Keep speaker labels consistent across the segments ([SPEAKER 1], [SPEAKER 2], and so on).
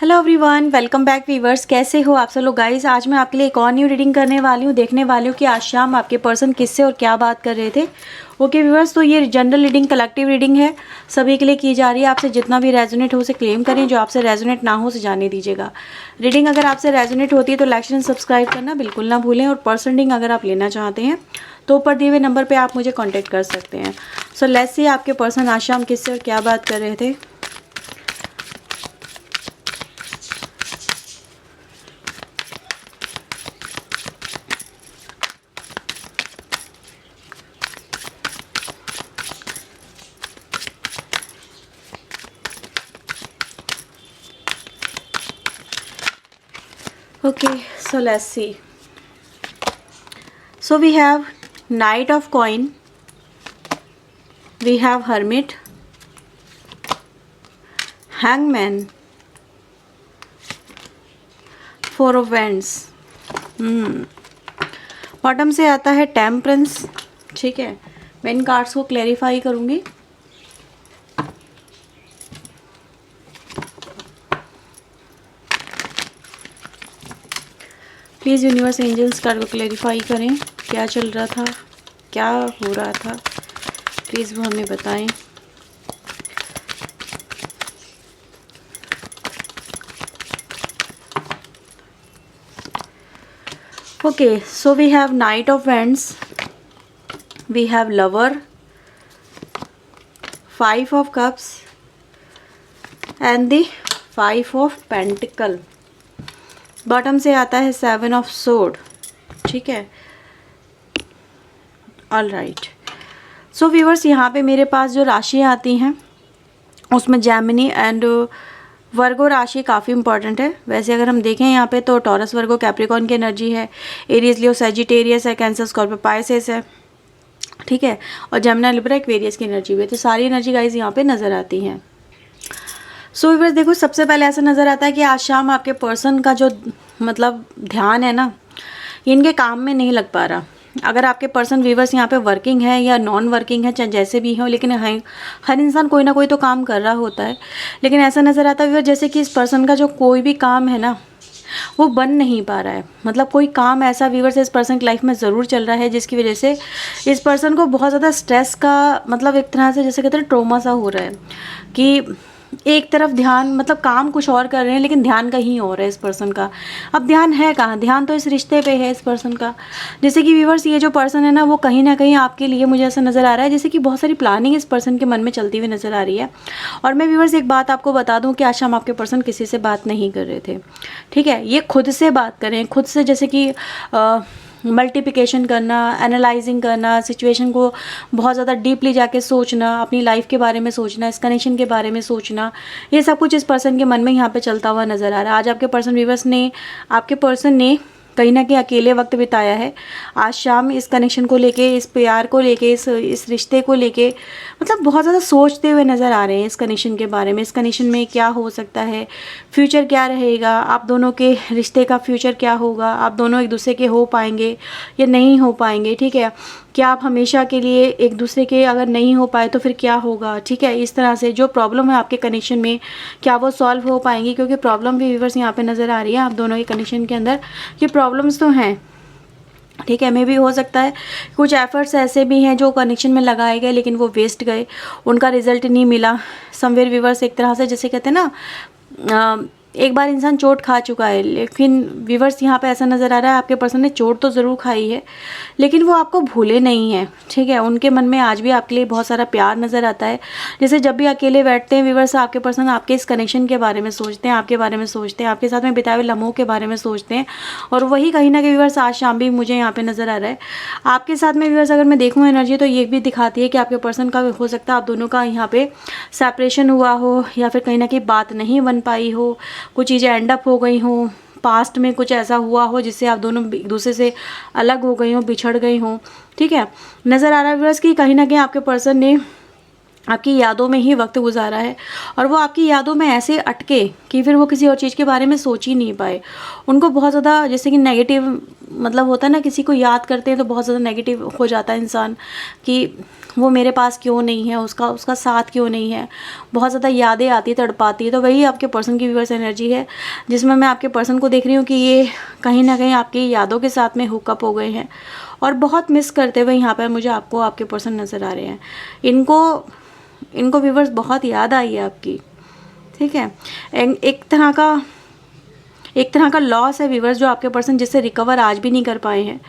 [SPEAKER 1] Hello everyone, welcome back viewers. कैसे हो आप सब लोग गाइस। आज मैं आपके लिए एक और न्यू रीडिंग करने वाली हूँ। देखने वाली हूँ कि आज शाम आपके पर्सन किससे और क्या बात कर रहे थे। ओके वीवर्स, तो ये जनरल रीडिंग कलेक्टिव रीडिंग है, सभी के लिए की जा रही है। आपसे जितना भी रेजोनेट हो उसे क्लेम करें, जो आपसे रेजोनेट ना हो उसे जाने दीजिएगा। रीडिंग अगर आपसे रेजोनेट होती है तो लाइक एंड सब्सक्राइब करना बिल्कुल ना भूलें। और पर्सन रीडिंग अगर आप लेना चाहते हैं तो ऊपर दिए हुए नंबर पर आप मुझे कॉन्टैक्ट कर सकते हैं। सो लेट्स सी आपके पर्सन आज शाम किससे और क्या बात कर रहे थे। Okay, so let's see. So we have Knight of Coin, we have Hermit, Hangman, Four of Wands. Bottom से आता है टेम्परेंस। ठीक है, मैं इन कार्ड्स को क्लैरिफाई करूँगी। प्लीज़ यूनिवर्स एंजल्स कार्ड को क्लैरिफाई करें, क्या चल रहा था, क्या हो रहा था, प्लीज़ वो हमें बताएं। Okay, so we have knight of wands, we have lover, 5 of cups and the 5 of pentacle. Bottom से आता है 7 ऑफ सोर्ड। ठीक है, ऑल राइट। सो व्यूअर्स, यहाँ पे मेरे पास जो राशियाँ आती हैं उसमें जेमिनी एंड वर्गो राशि काफ़ी इंपॉर्टेंट है। वैसे अगर हम देखें यहाँ पे तो टॉरस, वर्गो, कैप्रिकॉर्न की एनर्जी है, एरीज, लियो, सैजिटेरियस है, कैंसर, स्कॉर्पियो, पाइसेस है। ठीक है, और जेमिनी, लिब्रा, एक्वेरियस की एनर्जी भी है। तो सारी एनर्जी गाइज यहाँ पे नज़र आती हैं। सो व्यूअर्स देखो, सबसे पहले ऐसा नज़र आता है कि आज शाम आपके पर्सन का जो मतलब ध्यान है ना, इनके काम में नहीं लग पा रहा। अगर आपके पर्सन व्यूअर्स यहाँ पे वर्किंग है या नॉन वर्किंग है, चाहे जैसे भी हो, लेकिन हर इंसान कोई ना कोई तो काम कर रहा होता है। लेकिन ऐसा नज़र आता है व्यूअर्स जैसे कि इस पर्सन का जो कोई भी काम है ना वो बन नहीं पा रहा है। मतलब कोई काम ऐसा व्यूअर्स इस पर्सन की लाइफ में ज़रूर चल रहा है जिसकी वजह से इस पर्सन को बहुत ज़्यादा स्ट्रेस का मतलब एक तरह से जैसे कहते हैं ट्रोमा सा हो रहा है कि एक तरफ ध्यान मतलब काम कुछ और कर रहे हैं लेकिन ध्यान कहीं और है इस पर्सन का। अब ध्यान है कहाँ? ध्यान तो इस रिश्ते पे है इस पर्सन का। जैसे कि व्यूअर्स ये जो पर्सन है ना वो कहीं ना कहीं आपके लिए मुझे ऐसा नज़र आ रहा है जैसे कि बहुत सारी प्लानिंग इस पर्सन के मन में चलती हुई नज़र आ रही है। और मैं व्यूअर्स एक बात आपको बता दूं कि आज शाम आपके पर्सन किसी से बात नहीं कर रहे थे। ठीक है, ये खुद से बात करें, खुद से, जैसे कि मल्टीप्लिकेशन करना, एनालाइजिंग करना, सिचुएशन को बहुत ज़्यादा डीपली जाके सोचना, अपनी लाइफ के बारे में सोचना, इस कनेक्शन के बारे में सोचना, ये सब कुछ इस पर्सन के मन में यहाँ पे चलता हुआ नज़र आ रहा है। आज आपके पर्सन व्यूअर्स ने, आपके पर्सन ने कहीं ना कहीं अकेले वक्त बिताया है आज शाम इस कनेक्शन को लेके, इस प्यार को लेके, इस रिश्ते को लेके मतलब बहुत ज़्यादा सोचते हुए नज़र आ रहे हैं इस कनेक्शन के बारे में। इस कनेक्शन में क्या हो सकता है, फ्यूचर क्या रहेगा, आप दोनों के रिश्ते का फ्यूचर क्या होगा, आप दोनों एक दूसरे के हो पाएंगे या नहीं हो पाएंगे। ठीक है, क्या आप हमेशा के लिए एक दूसरे के अगर नहीं हो पाए तो फिर क्या होगा। ठीक है, इस तरह से जो प्रॉब्लम है आपके कनेक्शन में क्या वो सॉल्व हो पाएंगी, क्योंकि प्रॉब्लम भी व्यूअर्स यहाँ पे नज़र आ रही है आप दोनों के कनेक्शन के अंदर। ये प्रॉब्लम्स तो हैं। ठीक है, मे भी हो सकता है कुछ एफर्ट्स ऐसे भी हैं जो कनेक्शन में लगाए गए लेकिन वो वेस्ट गए, उनका रिजल्ट नहीं मिला। समवेयर व्यूअर्स एक तरह से जैसे कहते हैं ना एक बार इंसान चोट खा चुका है, लेकिन व्यूअर्स यहाँ पे ऐसा नज़र आ रहा है आपके पर्सन ने चोट तो ज़रूर खाई है लेकिन वो आपको भूले नहीं हैं। ठीक है, उनके मन में आज भी आपके लिए बहुत सारा प्यार नज़र आता है। जैसे जब भी अकेले बैठते हैं व्यूअर्स आपके पर्सन आपके इस कनेक्शन के बारे में सोचते हैं, आपके बारे में सोचते हैं, आपके साथ में बिताए हुए लम्हों के बारे में सोचते हैं। और वही कहीं ना कहीं व्यूअर्स आज शाम भी मुझे यहाँ पर नज़र आ रहा है आपके साथ में। व्यूअर्स अगर मैं देखूँ एनर्जी तो ये भी दिखाती है कि आपके पर्सन का हो सकता है आप दोनों का यहाँ पे सेपरेशन हुआ हो या फिर कहीं ना कहीं बात नहीं बन पाई हो, कुछ चीज़ें एंड अप हो गई हों, पास्ट में कुछ ऐसा हुआ हो जिससे आप दोनों एक दूसरे से अलग हो गई हों, बिछड़ गई हों। ठीक है, नज़र आ रहा है व्यूअर्स कि कहीं ना कहीं आपके पर्सन ने आपकी यादों में ही वक्त गुजारा है, और वो आपकी यादों में ऐसे अटके कि फिर वो किसी और चीज़ के बारे में सोच ही नहीं पाए। उनको बहुत ज़्यादा, जैसे कि नेगेटिव मतलब होता है ना, किसी को याद करते हैं तो बहुत ज़्यादा नेगेटिव हो जाता है इंसान कि वो मेरे पास क्यों नहीं है, उसका साथ क्यों नहीं है, बहुत ज़्यादा यादें आती तड़पाती है। तो वही आपके पर्सन की व्यूअर्स एनर्जी है, जिसमें मैं आपके पर्सन को देख रही हूँ कि ये कहीं ना कहीं आपकी यादों के साथ में हुकअप हो गए हैं और बहुत मिस करते हुए यहाँ पर मुझे आपके पर्सन नज़र आ रहे हैं। इनको व्यूअर्स बहुत याद आई है आपकी, ठीक है। एक तरह का लॉस है व्यूअर्स, जो आपके पर्सन जिससे रिकवर आज भी नहीं कर पाए हैं,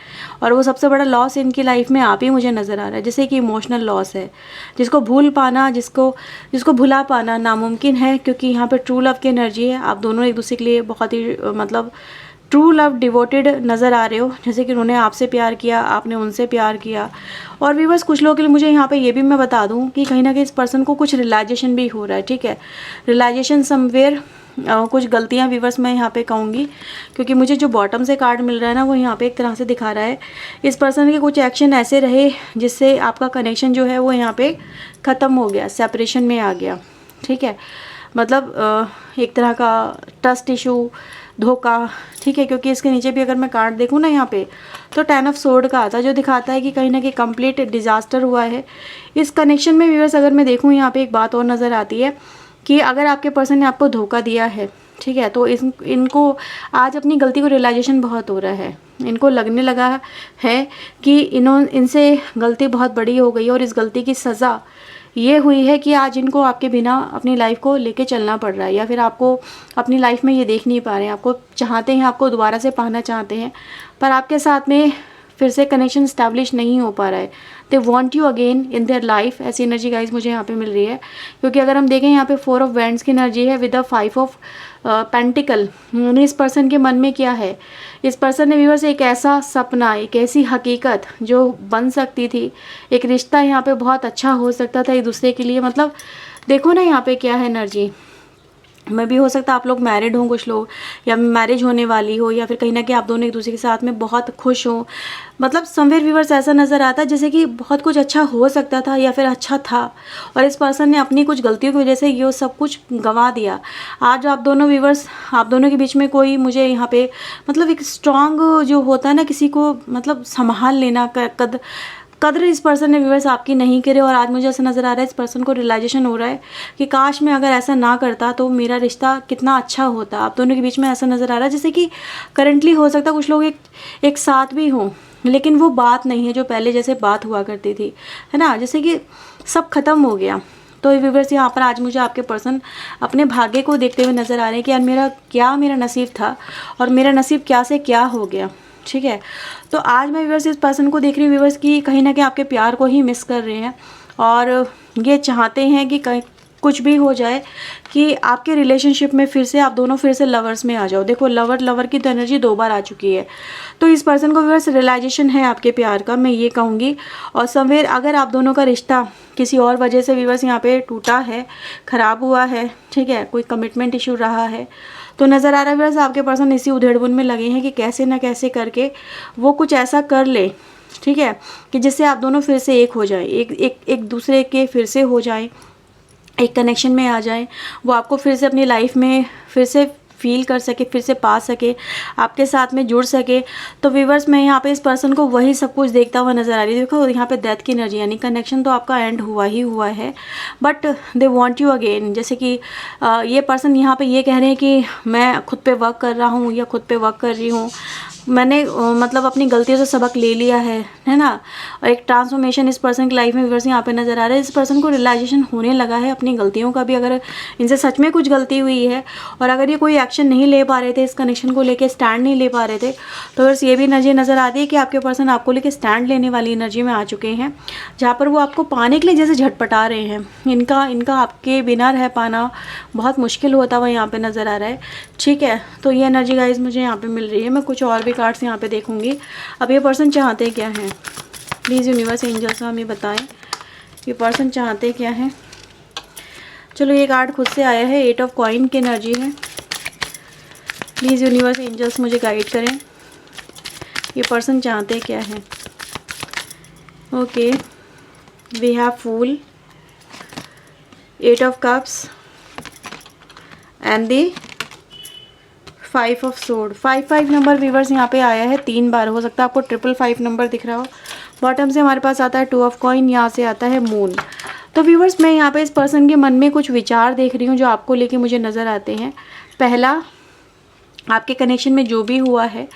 [SPEAKER 1] और वो सबसे बड़ा लॉस इनकी लाइफ में आप ही मुझे नज़र आ रहा है, जैसे कि इमोशनल लॉस है, जिसको भूल पाना, जिसको भुला पाना नामुमकिन है, क्योंकि यहाँ पे ट्रू लव की एनर्जी है। आप दोनों एक दूसरे के लिए बहुत ही मतलब ट्रू लव डिवोटेड नज़र आ रहे हो, जैसे कि उन्होंने आपसे प्यार किया, आपने उनसे प्यार किया। और व्यूअर्स कुछ लोगों के लिए मुझे यहाँ पे ये भी मैं बता दूँ कि कहीं ना कहीं इस पर्सन को कुछ रियलाइजेशन भी हो रहा है, ठीक है। रियलाइजेशन समवेयर, कुछ गलतियाँ व्यूअर्स मैं यहाँ पे कहूँगी, क्योंकि मुझे जो बॉटम से कार्ड मिल रहा है ना, वो यहाँ पे एक तरह से दिखा रहा है इस पर्सन के कुछ एक्शन ऐसे रहे जिससे आपका कनेक्शन जो है वो यहाँ पे ख़त्म हो गया, सेपरेशन में आ गया, ठीक है। मतलब एक तरह का ट्रस्ट इशू, धोखा, ठीक है। क्योंकि इसके नीचे भी अगर मैं कार्ड देखूँ ना यहाँ पे, तो 10 ऑफ सोर्ड का आता है, जो दिखाता है कि कहीं ना कहीं कंप्लीट डिजास्टर हुआ है इस कनेक्शन में। व्यूअर्स अगर मैं देखूँ यहाँ पे एक बात और नज़र आती है कि अगर आपके पर्सन ने आपको धोखा दिया है, ठीक है, तो इनको आज अपनी गलती को रियलाइजेशन बहुत हो रहा है। इनको लगने लगा है कि इनसे गलती बहुत बड़ी हो गई, और इस गलती की सज़ा ये हुई है कि आज इनको आपके बिना अपनी लाइफ को लेके चलना पड़ रहा है, या फिर आपको अपनी लाइफ में ये देख नहीं पा रहे हैं। आपको चाहते हैं, आपको दोबारा से पाना चाहते हैं, पर आपके साथ में फिर से कनेक्शन स्टैब्लिश नहीं हो पा रहा है। They want you again in their life, ऐसी एनर्जी गाइज मुझे यहाँ पे मिल रही है। क्योंकि अगर हम देखें यहाँ पे 4 ऑफ वैंड्स की एनर्जी है विद द 5 ऑफ पेंटिकल। इस पर्सन के मन में क्या है, इस पर्सन ने व्यूअर्स एक ऐसा सपना, एक ऐसी हकीकत जो बन सकती थी, एक रिश्ता यहाँ पे बहुत अच्छा हो सकता था एक दूसरे के लिए। मतलब देखो ना यहाँ पे क्या है एनर्जी, मैं भी हो सकता है आप लोग मैरिड हों, कुछ लोग, या मैरिज होने वाली हो, या फिर कहीं ना कहीं आप दोनों एक दूसरे के साथ में बहुत खुश हो। मतलब समवेयर व्यूअर्स ऐसा नज़र आता है जैसे कि बहुत कुछ अच्छा हो सकता था या फिर अच्छा था, और इस पर्सन ने अपनी कुछ गलतियों की वजह से ये सब कुछ गंवा दिया। आज आप दोनों व्यूअर्स, आप दोनों के बीच में कोई, मुझे यहाँ पे मतलब एक स्ट्रॉन्ग जो होता है ना, किसी को मतलब संभाल लेना, कदर इस पर्सन ने व्यूअर्स आपकी नहीं करे। और आज मुझे ऐसा नज़र आ रहा है इस पर्सन को रियलाइजेशन हो रहा है कि काश मैं अगर ऐसा ना करता तो मेरा रिश्ता कितना अच्छा होता। आप दोनों के बीच में ऐसा नज़र आ रहा है जैसे कि करंटली हो सकता है कुछ लोग एक साथ भी हों, लेकिन वो बात नहीं है जो पहले जैसे बात हुआ करती थी, है ना, जैसे कि सब खत्म हो गया। तो व्यूअर्स यहाँ पर आज मुझे आपके पर्सन अपने भाग्य को देखते हुए नज़र आ रहे हैं कि यार मेरा नसीब था और मेरा नसीब क्या से क्या हो गया, ठीक है। तो आज मैं व्यूअर्स इस पर्सन को देख रही हूँ व्यूअर्स की कहीं ना कहीं आपके प्यार को ही मिस कर रहे हैं, और ये चाहते हैं कि कहीं कुछ भी हो जाए कि आपके रिलेशनशिप में फिर से आप दोनों फिर से लवर्स में आ जाओ। देखो लवर की तो एनर्जी 2 बार आ चुकी है, तो इस पर्सन को व्यूअर्स रियलाइजेशन है आपके प्यार का, मैं ये कहूँगी। और समवेयर अगर आप दोनों का रिश्ता किसी और वजह से व्यूअर्स यहाँ पे टूटा है, ख़राब हुआ है, ठीक है, कोई कमिटमेंट इशू रहा है, तो नज़र आ रहा है व्यूअर्स आपके पर्सन इसी उधेड़-बुन में लगे हैं कि कैसे ना कैसे करके वो कुछ ऐसा कर ले, ठीक है, कि जिससे आप दोनों फिर से एक हो जाएं, एक दूसरे के फिर से हो जाएं, एक कनेक्शन में आ जाएं, वो आपको फिर से अपनी लाइफ में फिर से फील कर सके, फिर से पा सके, आपके साथ में जुड़ सके। तो व्यूअर्स मैं यहाँ पे इस पर्सन को वही सब कुछ देखता हुआ नज़र आ रही है। देखो यहाँ पे डेथ की एनर्जी, यानी कनेक्शन तो आपका एंड हुआ ही हुआ है, but they want you again. जैसे कि ये पर्सन यहाँ पे ये कह रहे हैं कि मैं खुद पे वर्क कर रहा हूँ या खुद पे वर्क कर रही हूँ, मैंने मतलब अपनी गलतियों से सबक ले लिया है ना। और एक ट्रांसफॉर्मेशन इस पर्सन की लाइफ में व्यूअर्स यहाँ पे नज़र आ रहा है। इस पर्सन को रियलाइजेशन होने लगा है अपनी गलतियों का भी, अगर इनसे सच में कुछ गलती हुई है और अगर ये कोई एक्शन नहीं ले पा रहे थे, इस कनेक्शन को लेके स्टैंड नहीं ले पा रहे थे, तो बस ये भी एनर्जी नज़र आती है कि आपके पर्सन आपको लेके स्टैंड लेने वाली एनर्जी में आ चुके हैं, जहाँ पर वो आपको पाने के लिए जैसे झटपटा रहे हैं। इनका आपके बिना रह पाना बहुत मुश्किल होता हुआ यहाँ पर नज़र आ रहा है, ठीक है। तो ये एनर्जी गाइज मुझे यहाँ पर मिल रही है। मैं कुछ और भी कार्ड्स यहाँ पे देखूंगी। अब ये पर्सन चाहते क्या हैं, प्लीज़ यूनिवर्स एंजल्स हमें बताएं ये पर्सन चाहते क्या हैं। चलो ये कार्ड खुद से आया है, 8 ऑफ कॉइन की एनर्जी है। प्लीज़ यूनिवर्स एंजल्स मुझे गाइड करें ये पर्सन चाहते क्या हैं। Okay, we have fool, 8 of cups and the 5 of sword. 5 number viewers यहाँ पे आया है 3 बार, हो सकता है आपको 555 नंबर दिख रहा हो। बॉटम से हमारे पास आता है 2 ऑफ कॉइन, यहाँ से आता है मून। तो व्यूवर्स मैं यहाँ पे इस पर्सन के मन में कुछ विचार देख रही हूँ जो आपको लेके मुझे नज़र आते हैं। पहला, आपके कनेक्शन में जो भी हुआ है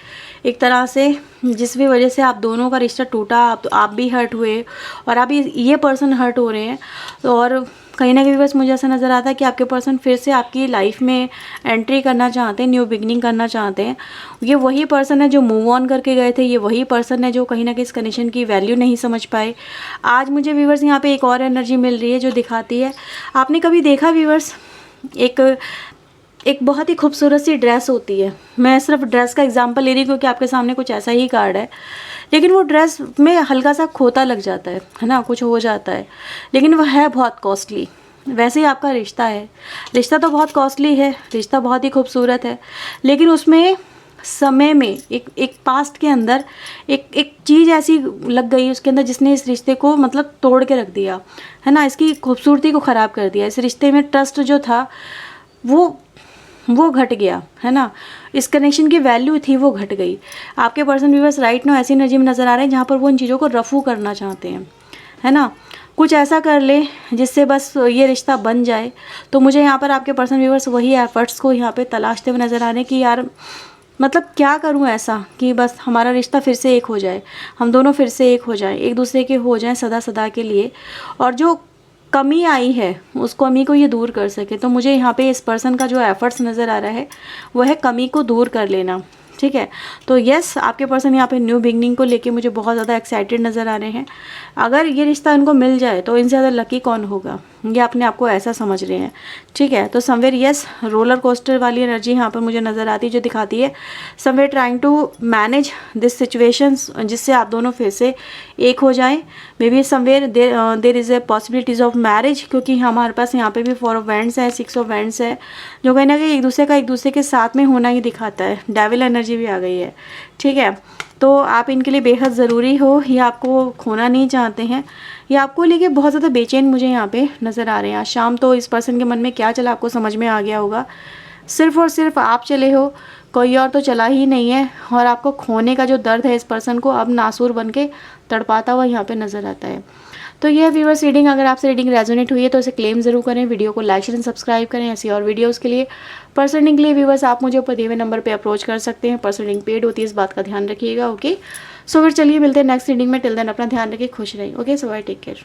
[SPEAKER 1] एक तरह से, जिस भी वजह से आप दोनों का रिश्ता टूटा, आप भी हर्ट हुए और आप ये पर्सन हर्ट हो रहे हैं, तो और कहीं ना कहीं बस मुझे ऐसा नज़र आता है कि आपके पर्सन फिर से आपकी लाइफ में एंट्री करना चाहते हैं, न्यू बिगनिंग करना चाहते हैं। ये वही पर्सन है जो मूव ऑन करके गए थे, ये वही पर्सन है जो कहीं ना कहीं इस कनेक्शन की वैल्यू नहीं समझ पाए। आज मुझे व्यूवर्स यहाँ पे एक और एनर्जी मिल रही है जो दिखाती है, आपने कभी देखा व्यूवर्स, एक बहुत ही खूबसूरत सी ड्रेस होती है, मैं सिर्फ ड्रेस का एग्जांपल ले रही हूँ क्योंकि आपके सामने कुछ ऐसा ही कार्ड है, लेकिन वो ड्रेस में हल्का सा खोता लग जाता है ना, कुछ हो जाता है, लेकिन वह है बहुत कॉस्टली। वैसे ही आपका रिश्ता है, रिश्ता तो बहुत कॉस्टली है, रिश्ता बहुत ही खूबसूरत है, लेकिन उसमें समय में एक पास्ट के अंदर एक चीज़ ऐसी लग गई उसके अंदर जिसने इस रिश्ते को मतलब तोड़ के रख दिया है ना, इसकी खूबसूरती को ख़राब कर दिया। इस रिश्ते में ट्रस्ट जो था वो घट गया है ना, इस कनेक्शन की वैल्यू थी वो घट गई। आपके पर्सन व्यूअर्स राइट नाउ ऐसी एनर्जी में नज़र आ रहे हैं जहाँ पर वो इन चीज़ों को रफू करना चाहते हैं, है ना, कुछ ऐसा कर ले जिससे बस ये रिश्ता बन जाए। तो मुझे यहाँ पर आपके पर्सन व्यूअर्स वही एफर्ट्स को यहाँ पे तलाशते हुए नज़र आ रहे हैं कि यार मतलब क्या करूँ ऐसा कि बस हमारा रिश्ता फिर से एक हो जाए, हम दोनों फिर से एक हो जाएं, एक दूसरे के हो जाएं सदा सदा के लिए, और जो कमी आई है उस कमी को ये दूर कर सके। तो मुझे यहाँ पे इस पर्सन का जो एफर्ट्स नज़र आ रहा है वो है कमी को दूर कर लेना, ठीक है। तो यस, आपके पर्सन यहाँ पे न्यू बिगनिंग को लेके मुझे बहुत ज़्यादा एक्साइटेड नज़र आ रहे हैं। अगर ये रिश्ता इनको मिल जाए तो इनसे ज़्यादा लकी कौन होगा, ये अपने आप को ऐसा समझ रहे हैं, ठीक है। तो समवेयर यस, रोलर कोस्टर वाली एनर्जी यहाँ पर मुझे नज़र आती है जो दिखाती है somewhere trying to manage this situations, जिससे आप दोनों फिर से एक हो जाएं। Maybe somewhere there is a possibilities of marriage, क्योंकि हमारे पास यहाँ पे भी 4 ऑफ वैंड्स है, 6 ऑफ वैंड्स है, जो कहीं ना कहीं एक दूसरे के साथ में होना ही दिखाता है। डेविल एनर्जी भी आ गई है, ठीक है। तो आप इनके लिए बेहद ज़रूरी हो, ये आपको खोना नहीं चाहते हैं, ये आपको लेके बहुत ज़्यादा बेचैन मुझे यहाँ पे नज़र आ रहे हैं। आज शाम तो इस पर्सन के मन में क्या चला आपको समझ में आ गया होगा, सिर्फ़ और सिर्फ आप चले हो, कोई और तो चला ही नहीं है, और आपको खोने का जो दर्द है इस पर्सन को अब नासूर बन के तड़पाता हुआ यहाँ पे नज़र आता है। तो ये व्यूअर्स रीडिंग, अगर आपसे रीडिंग रेजोनेट हुई है तो इसे क्लेम ज़रूर करें, वीडियो को लाइक शेयर एंड सब्सक्राइब करें। ऐसी और वीडियोस के लिए पर्सन के लिए व्यूअर्स आप मुझे ऊपर दिए हुए नंबर पे अप्रोच कर सकते हैं। पर्सन रीडिंग पेड होती है, इस बात का ध्यान रखिएगा, ओके। सो फिर चलिए मिलते हैं नेक्स्ट रीडिंग में, टिल देन अपना ध्यान रखिए, खुश रहिए, ओके। सो बाय, टेक केयर।